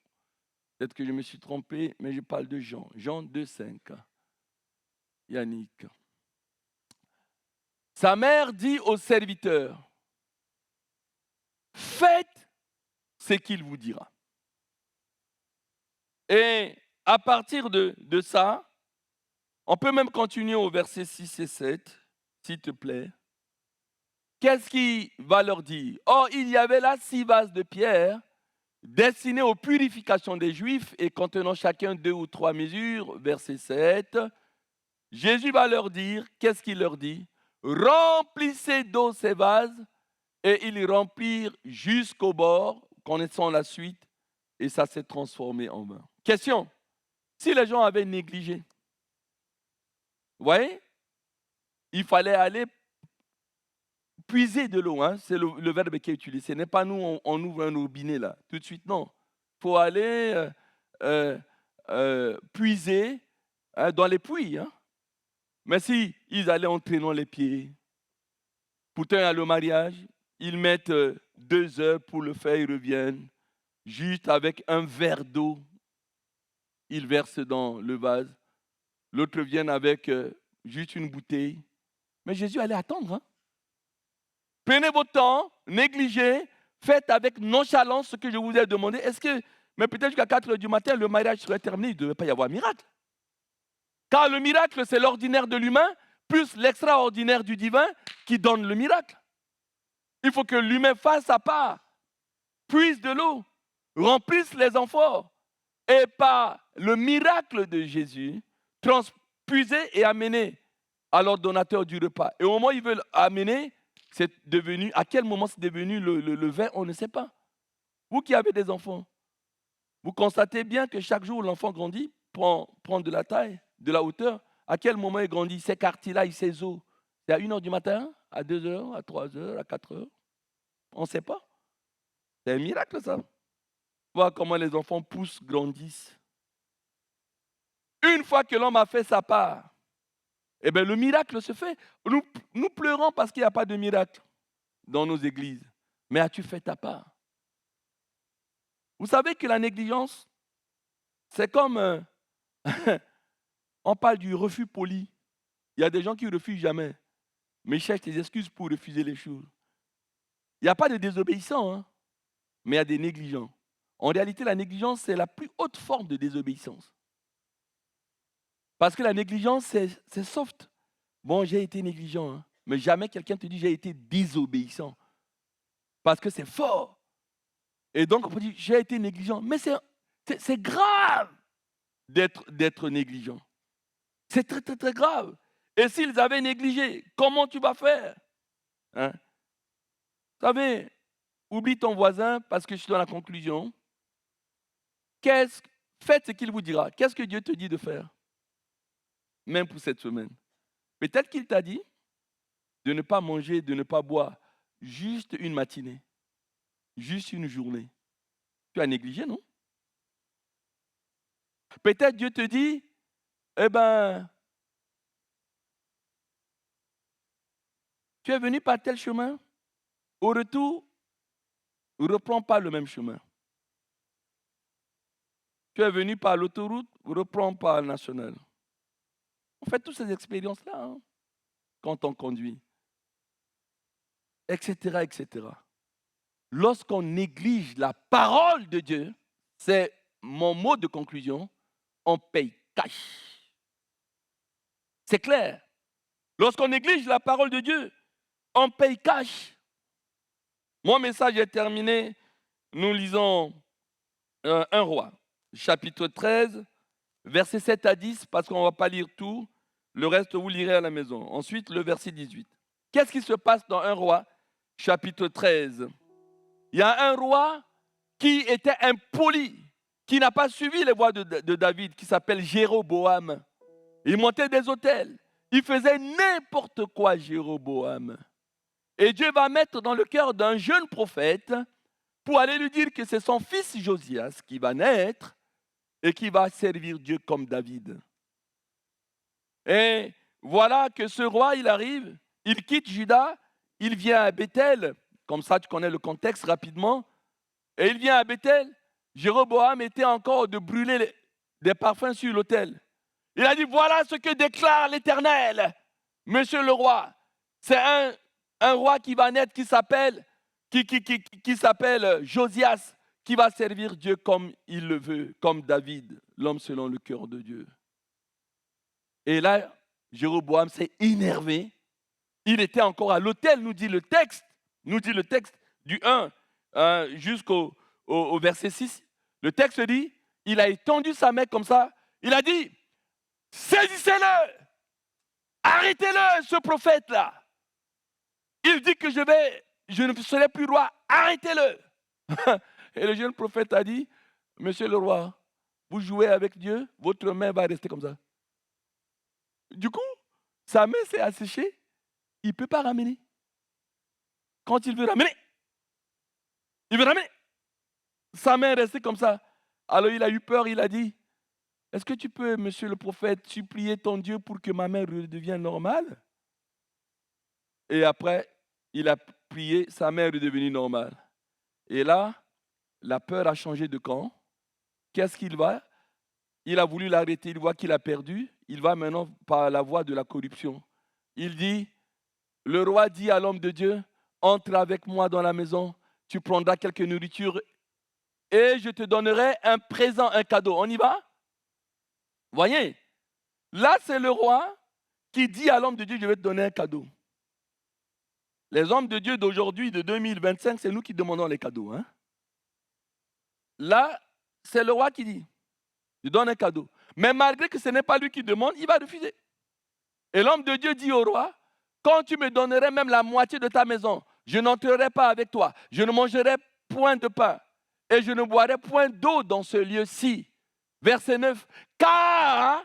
Peut-être que je me suis trompé, mais je parle de Jean. Jean 2,5. Yannick. Sa mère dit au serviteur, faites ce qu'il vous dira. Et à partir de ça, on peut même continuer au verset 6 et 7, s'il te plaît. Qu'est-ce qu'il va leur dire? Or, il y avait là 6 vases de pierre destinés aux purifications des Juifs et contenant chacun 2 ou 3 mesures, verset 7. Jésus va leur dire, qu'est-ce qu'il leur dit? Remplissez d'eau ces vases, et ils remplirent jusqu'au bord, connaissant la suite, et ça s'est transformé en vin. Question, si les gens avaient négligé, vous voyez, il fallait aller puiser de l'eau, hein, c'est le verbe qui est utilisé. Ce n'est pas nous, on ouvre un robinet là, tout de suite, non. Il faut aller puiser dans les puits. Hein. Mais si ils allaient en traînant les pieds, pourtant à le mariage, ils mettent 2 heures pour le faire, ils reviennent, juste avec un verre d'eau, ils versent dans le vase. L'autre vient avec juste une bouteille. Mais Jésus allait attendre. Hein. Prenez votre temps, négligez, faites avec nonchalance ce que je vous ai demandé. Est-ce que, mais peut-être jusqu'à 4 heures du matin, le mariage serait terminé, il ne devait pas y avoir miracle. Car le miracle, c'est l'ordinaire de l'humain, plus l'extraordinaire du divin qui donne le miracle. Il faut que l'humain fasse sa part, puise de l'eau, remplisse les amphores, et par le miracle de Jésus, transpuiser et amener à l'ordonnateur du repas. Et au moment où ils veulent amener, c'est devenu, à quel moment c'est devenu le vin, on ne sait pas. Vous qui avez des enfants, vous constatez bien que chaque jour l'enfant grandit, prend de la taille, de la hauteur. À quel moment il grandit? Ses cartilages, ses os. C'est à 1h du matin, à 2h, à 3h, à 4h. On ne sait pas. C'est un miracle ça. Voir comment les enfants poussent, grandissent. Une fois que l'homme a fait sa part, eh bien, le miracle se fait. Nous pleurons parce qu'il n'y a pas de miracle dans nos églises. Mais as-tu fait ta part? Vous savez que la négligence, c'est comme... on parle du refus poli. Il y a des gens qui ne refusent jamais, mais ils cherchent des excuses pour refuser les choses. Il n'y a pas de désobéissants, hein, mais il y a des négligents. En réalité, la négligence, c'est la plus haute forme de désobéissance. Parce que la négligence, c'est soft. Bon, j'ai été négligent, hein, mais jamais quelqu'un te dit j'ai été désobéissant. Parce que c'est fort. Et donc, on peut dire j'ai été négligent. Mais c'est grave d'être négligent. C'est très, très, très grave. Et s'ils avaient négligé, comment tu vas faire? Hein? Vous savez, oublie ton voisin parce que je suis dans la conclusion. Faites ce qu'il vous dira. Qu'est-ce que Dieu te dit de faire? Même pour cette semaine. Peut-être qu'il t'a dit de ne pas manger, de ne pas boire. Juste une matinée. Juste une journée. Tu as négligé, non? Peut-être Dieu te dit, eh ben, tu es venu par tel chemin. Au retour, ne reprends pas le même chemin. Tu es venu par l'autoroute, ne reprends pas le national. On fait toutes ces expériences-là hein, quand on conduit. Etc., etc. Lorsqu'on néglige la parole de Dieu, c'est mon mot de conclusion, on paye cash. C'est clair. Lorsqu'on néglige la parole de Dieu, on paye cash. Mon message est terminé. Nous lisons 1 Roi, chapitre 13, versets 7 à 10, parce qu'on ne va pas lire tout. Le reste, vous lirez à la maison. Ensuite, le verset 18. Qu'est-ce qui se passe dans 1 Roi, chapitre 13? Il y a un roi qui était impoli, qui n'a pas suivi les voies de David, qui s'appelle Jéroboam. Il montait des autels. Il faisait n'importe quoi, Jéroboam. Et Dieu va mettre dans le cœur d'un jeune prophète pour aller lui dire que c'est son fils Josias qui va naître et qui va servir Dieu comme David. Et voilà que ce roi, il arrive, il quitte Juda, il vient à Bethel, comme ça tu connais le contexte rapidement, et il vient à Bethel. Jéroboam était encore de brûler des parfums sur l'autel. Il a dit, voilà ce que déclare l'Éternel, monsieur le roi. C'est un roi qui va naître qui s'appelle Josias, qui va servir Dieu comme il le veut, comme David, l'homme selon le cœur de Dieu. Et là, Jéroboam s'est énervé. Il était encore à l'autel, nous dit le texte du 1 jusqu'au verset 6. Le texte dit, il a étendu sa main comme ça. Il a dit, saisissez-le, arrêtez-le, ce prophète-là. Il dit que je ne serai plus roi, arrêtez-le. Et le jeune prophète a dit, monsieur le roi, vous jouez avec Dieu, votre main va rester comme ça. Du coup, sa main s'est asséchée, il ne peut pas ramener. Quand il veut ramener, sa main est restée comme ça. Alors il a eu peur, il a dit, est-ce que tu peux, monsieur le prophète, supplier ton Dieu pour que ma main redevienne normale? Et après, il a prié, sa main est redevenue normale. Et là, la peur a changé de camp. Qu'est-ce qu'il va? Il a voulu l'arrêter, il voit qu'il a perdu. Il va maintenant par la voie de la corruption. Il dit, le roi dit à l'homme de Dieu, entre avec moi dans la maison, tu prendras quelque nourriture et je te donnerai un présent, un cadeau. On y va? Voyez, là c'est le roi qui dit à l'homme de Dieu, je vais te donner un cadeau. Les hommes de Dieu d'aujourd'hui, de 2025, c'est nous qui demandons les cadeaux. Hein? Là, c'est le roi qui dit, je donne un cadeau. Mais malgré que ce n'est pas lui qui demande, il va refuser. Et l'homme de Dieu dit au roi, quand tu me donnerais même la moitié de ta maison, je n'entrerai pas avec toi, je ne mangerai point de pain et je ne boirai point d'eau dans ce lieu-ci. Verset 9, car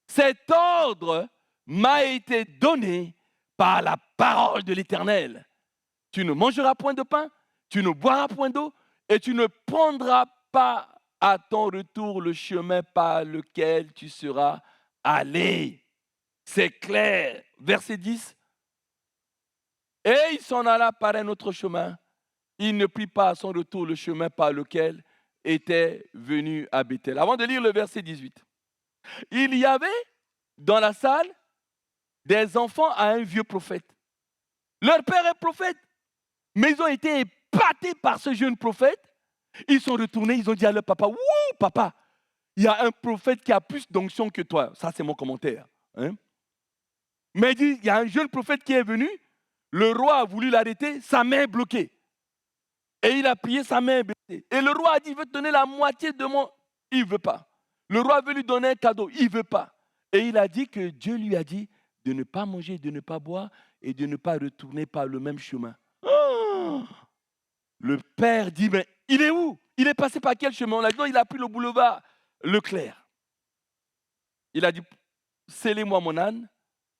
cet ordre m'a été donné par la parole de l'Éternel. Tu ne mangeras point de pain, tu ne boiras point d'eau et tu ne prendras pas à ton retour le chemin par lequel tu seras allé. C'est clair. Verset 10. Et il s'en alla par un autre chemin. Il ne prit pas à son retour le chemin par lequel était venu à Bethel. Avant de lire le verset 18. Il y avait dans la salle des enfants à un vieux prophète. Leur père est prophète. Mais ils ont été épatés par ce jeune prophète. Ils sont retournés, ils ont dit à leur papa, « Wouh, papa, il y a un prophète qui a plus d'onction que toi. » Ça, c'est mon commentaire. Hein? Mais il dit, il y a un jeune prophète qui est venu. Le roi a voulu l'arrêter, sa main est bloquée. Et il a prié, sa main est bloquée. Et le roi a dit, il veut te donner la moitié de mon... Il ne veut pas. Le roi veut lui donner un cadeau, il ne veut pas. Et il a dit que Dieu lui a dit de ne pas manger, de ne pas boire et de ne pas retourner par le même chemin. Oh! Le père dit, mais il est où? Il est passé par quel chemin? On a dit, non, il a pris le boulevard Leclerc. Il a dit, scellez-moi mon âne.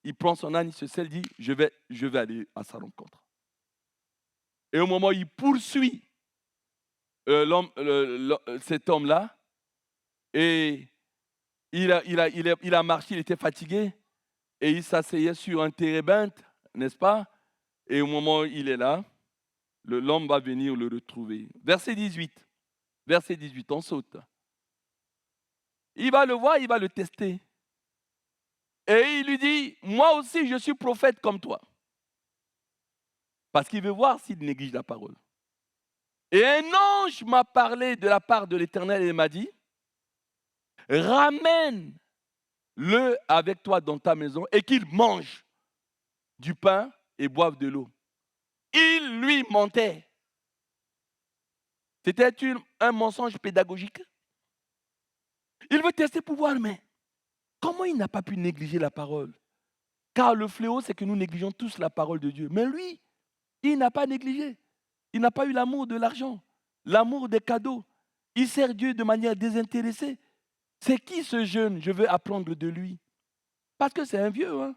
Il prend son âne, il se scelle, dit, je vais aller à sa rencontre. Et au moment où il poursuit cet homme-là, et il a marché, il était fatigué, et il s'asseyait sur un térébinthe, n'est-ce pas? Et au moment où il est là, l'homme va venir le retrouver. Verset 18, on saute. Il va le voir, il va le tester. Et il lui dit, moi aussi je suis prophète comme toi. Parce qu'il veut voir s'il néglige la parole. Et un ange m'a parlé de la part de l'Éternel et m'a dit, ramène-le avec toi dans ta maison et qu'il mange du pain et boive de l'eau. Il lui mentait. C'était un mensonge pédagogique. Il veut tester pour voir, mais comment il n'a pas pu négliger la parole? Car le fléau, c'est que nous négligeons tous la parole de Dieu. Mais lui, il n'a pas négligé. Il n'a pas eu l'amour de l'argent, l'amour des cadeaux. Il sert Dieu de manière désintéressée. C'est qui ce jeune? Je veux apprendre de lui. Parce que c'est un vieux. Hein?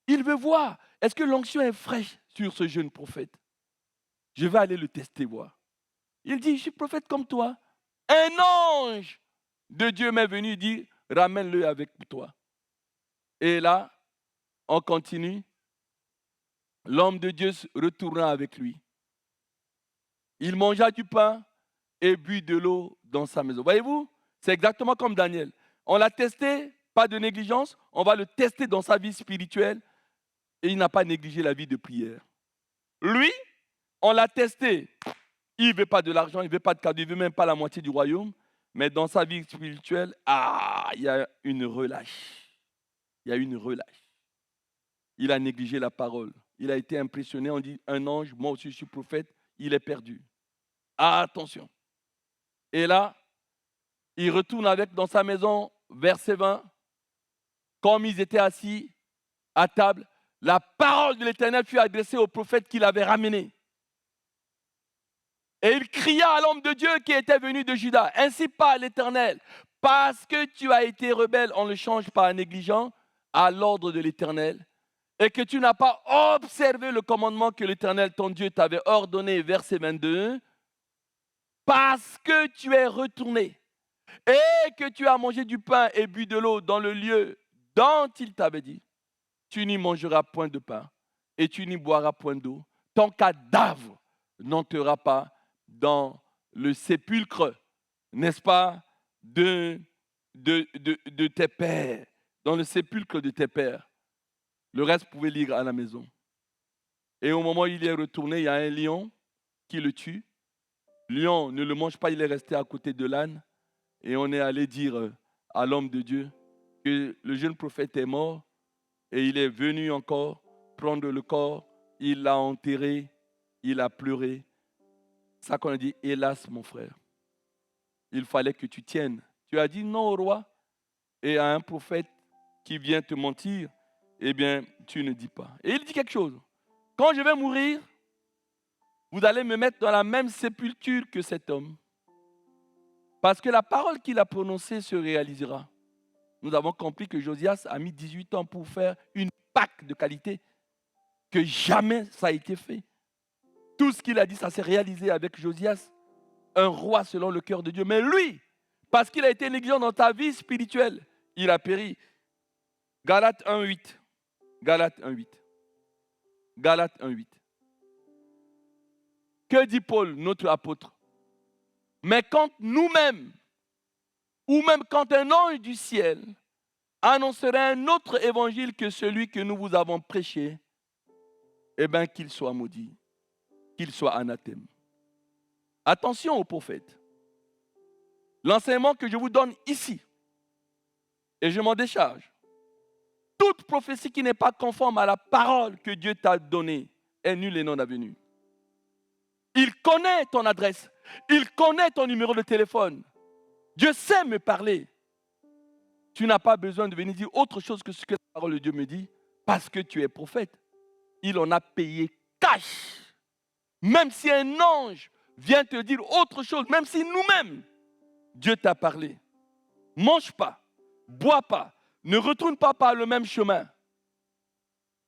Il veut voir, est-ce que l'onction est fraîche sur ce jeune prophète? Je vais aller le tester, voir. Il dit, je suis prophète comme toi. Un ange de Dieu m'est venu dire, ramène-le avec toi. Et là, on continue. L'homme de Dieu retourna avec lui. Il mangea du pain et but de l'eau dans sa maison. Voyez-vous, c'est exactement comme Daniel. On l'a testé, pas de négligence. On va le tester dans sa vie spirituelle. Et il n'a pas négligé la vie de prière. Lui, on l'a testé. Il ne veut pas de l'argent, il ne veut pas de cadeau, il ne veut même pas la moitié du royaume. Mais dans sa vie spirituelle, il y a une relâche. Il y a une relâche. Il a négligé la parole. Il a été impressionné. On dit, un ange, moi aussi je suis prophète, il est perdu. Attention. Et là, il retourne avec dans sa maison, verset 20. Comme ils étaient assis à table, la parole de l'Éternel fut adressée au prophète qui l'avait ramené. Et il cria à l'homme de Dieu qui était venu de Juda, ainsi parle l'Éternel, parce que tu as été rebelle, on le change par un négligent à l'ordre de l'Éternel, et que tu n'as pas observé le commandement que l'Éternel, ton Dieu, t'avait ordonné, verset 22, parce que tu es retourné et que tu as mangé du pain et bu de l'eau dans le lieu dont il t'avait dit, tu n'y mangeras point de pain et tu n'y boiras point d'eau, ton cadavre n'entrera pas dans le sépulcre, n'est-ce pas, de tes pères, dans le sépulcre de tes pères. Le reste, vous pouvez lire à la maison. Et au moment où il est retourné, il y a un lion qui le tue. Le lion ne le mange pas, il est resté à côté de l'âne. Et on est allé dire à l'homme de Dieu que le jeune prophète est mort et il est venu encore prendre le corps, il l'a enterré, il a pleuré. C'est ça qu'on a dit, hélas mon frère, il fallait que tu tiennes. Tu as dit non au roi et à un prophète qui vient te mentir, eh bien tu ne dis pas. Et il dit quelque chose, quand je vais mourir, vous allez me mettre dans la même sépulture que cet homme. Parce que la parole qu'il a prononcée se réalisera. Nous avons compris que Josias a mis 18 ans pour faire une Pâque de qualité, que jamais ça a été fait. Tout ce qu'il a dit, ça s'est réalisé avec Josias, un roi selon le cœur de Dieu. Mais lui, parce qu'il a été négligent dans ta vie spirituelle, il a péri. Galates 1.8. Galates 1.8. Galates 1.8. Que dit Paul, notre apôtre? Mais quand nous-mêmes, ou même quand un ange du ciel annoncerait un autre évangile que celui que nous vous avons prêché, eh bien qu'il soit maudit, qu'il soit anathème. Attention aux prophètes. L'enseignement que je vous donne ici, et je m'en décharge, toute prophétie qui n'est pas conforme à la parole que Dieu t'a donnée est nulle et non avenue. Il connaît ton adresse, il connaît ton numéro de téléphone. Dieu sait me parler. Tu n'as pas besoin de venir dire autre chose que ce que la parole de Dieu me dit, parce que tu es prophète. Il en a payé cash. Même si un ange vient te dire autre chose, même si nous-mêmes, Dieu t'a parlé. Mange pas, bois pas, ne retourne pas par le même chemin.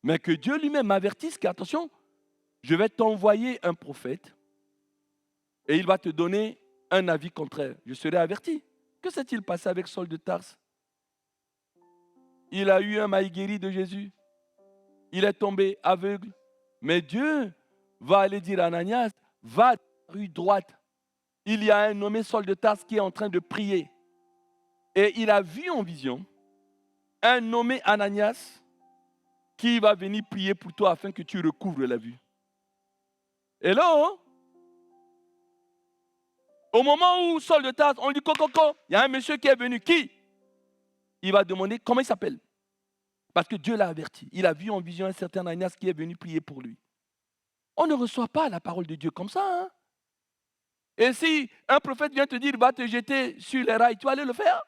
Mais que Dieu lui-même m'avertisse qu'attention, je vais t'envoyer un prophète et il va te donner un avis contraire. Je serai averti. Que s'est-il passé avec Saul de Tarse? Il a eu un maïguéri de Jésus. Il est tombé aveugle. Mais Dieu va aller dire à Ananias, va dans la rue droite. Il y a un nommé Saul de Tarse qui est en train de prier. Et il a vu en vision un nommé Ananias qui va venir prier pour toi afin que tu recouvres la vue. Et là, au moment où Saul de Tarse, on lui dit coco, il y a un monsieur qui est venu. Qui? Il va demander comment il s'appelle. Parce que Dieu l'a averti. Il a vu en vision un certain Ananias qui est venu prier pour lui. On ne reçoit pas la parole de Dieu comme ça. Hein? Et si un prophète vient te dire, va te jeter sur les rails, tu vas aller le faire?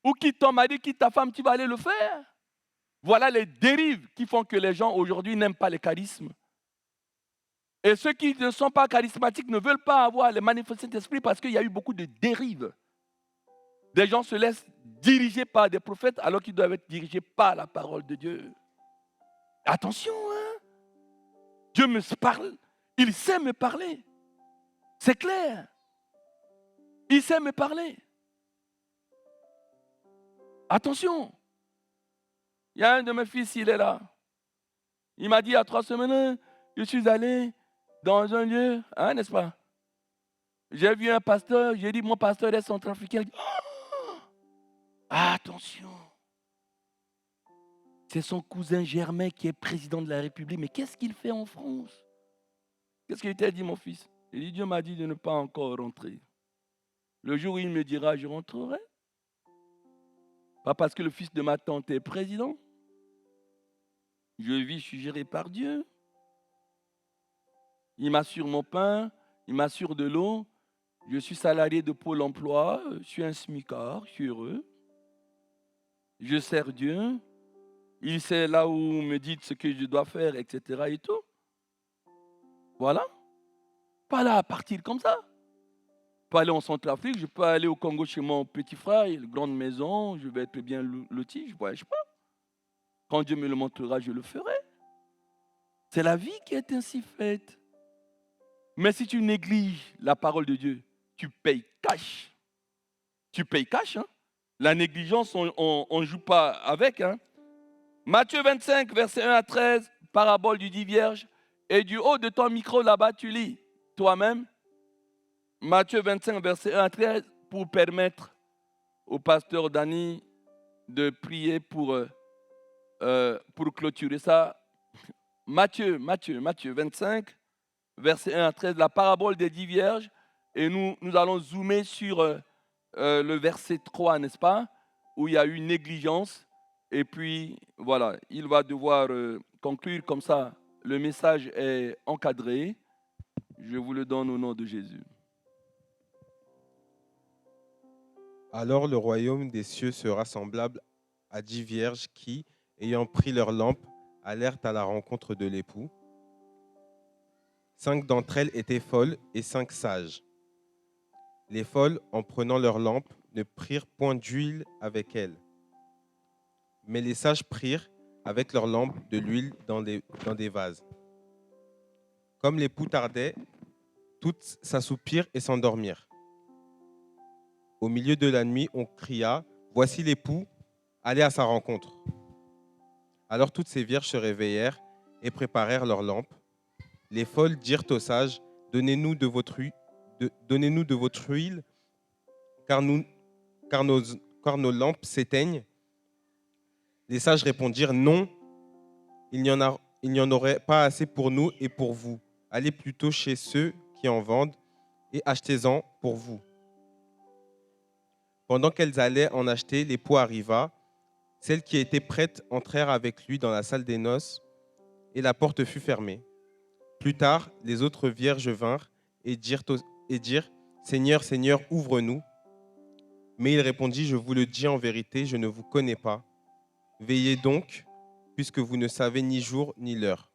Ou quitte ton mari, quitte ta femme, tu vas aller le faire? Voilà les dérives qui font que les gens aujourd'hui n'aiment pas les charismes. Et ceux qui ne sont pas charismatiques ne veulent pas avoir les manifestations d'esprit parce qu'il y a eu beaucoup de dérives. Des gens se laissent diriger par des prophètes alors qu'ils doivent être dirigés par la parole de Dieu. Attention, hein? Dieu me parle, il sait me parler. C'est clair. Il sait me parler. Attention. Il y a un de mes fils, il est là. Il m'a dit il y a 3 semaines, je suis allé dans un lieu, hein, n'est-ce pas? J'ai vu un pasteur, j'ai dit mon pasteur est centrafricain. Il dit, oh, attention. C'est son cousin Germain qui est président de la République. Mais qu'est-ce qu'il fait en France? Qu'est-ce qu'il t'a dit, mon fils? Il dit, Dieu m'a dit de ne pas encore rentrer. Le jour où il me dira, je rentrerai. Pas parce que le fils de ma tante est président. Je vis, je suis géré par Dieu. Il m'assure mon pain, il m'assure de l'eau. Je suis salarié de Pôle emploi, je suis un smicard, je suis heureux. Je sers Dieu. Il sait là où me dit ce que je dois faire, etc. et tout. Voilà. Pas là à partir comme ça. Je peux aller en Centrafrique, je peux aller au Congo chez mon petit frère, il y a une grande maison, je vais être bien loti, je ne voyage pas. Quand Dieu me le montrera, je le ferai. C'est la vie qui est ainsi faite. Mais si tu négliges la parole de Dieu, tu payes cash. Tu payes cash. Hein? La négligence, on ne joue pas avec. Hein? Matthieu 25, verset 1 à 13, parabole du 10 vierges. Et du haut de ton micro là-bas, tu lis toi-même. Matthieu 25, verset 1 à 13, pour permettre au pasteur Dani de prier pour clôturer ça. Matthieu 25, verset 1 à 13, la parabole des 10 vierges. Et nous allons zoomer sur le verset 3, n'est-ce pas? Où il y a eu négligence. Et puis, voilà, il va devoir conclure comme ça. Le message est encadré. Je vous le donne au nom de Jésus. Alors le royaume des cieux sera semblable à 10 vierges qui, ayant pris leurs lampes, allèrent à la rencontre de l'époux. 5 d'entre elles étaient folles et 5 sages. Les folles, en prenant leurs lampes, ne prirent point d'huile avec elles. Mais les sages prirent, avec leurs lampes, de l'huile dans des vases. Comme l'époux tardait, toutes s'assoupirent et s'endormirent. Au milieu de la nuit, on cria, « Voici l'époux, allez à sa rencontre. » Alors toutes ces vierges se réveillèrent et préparèrent leurs lampes. Les folles dirent aux sages, « Donnez-nous de votre huile, car nos lampes s'éteignent. » Les sages répondirent, « Non, il n'y en aurait pas assez pour nous et pour vous. Allez plutôt chez ceux qui en vendent et achetez-en pour vous. » Pendant qu'elles allaient en acheter, l'époux arriva. Celles qui étaient prêtes entrèrent avec lui dans la salle des noces et la porte fut fermée. Plus tard, les autres vierges vinrent et dirent, « Seigneur, Seigneur, ouvre-nous. » Mais il répondit, « Je vous le dis en vérité, je ne vous connais pas. Veillez donc, puisque vous ne savez ni jour ni l'heure. »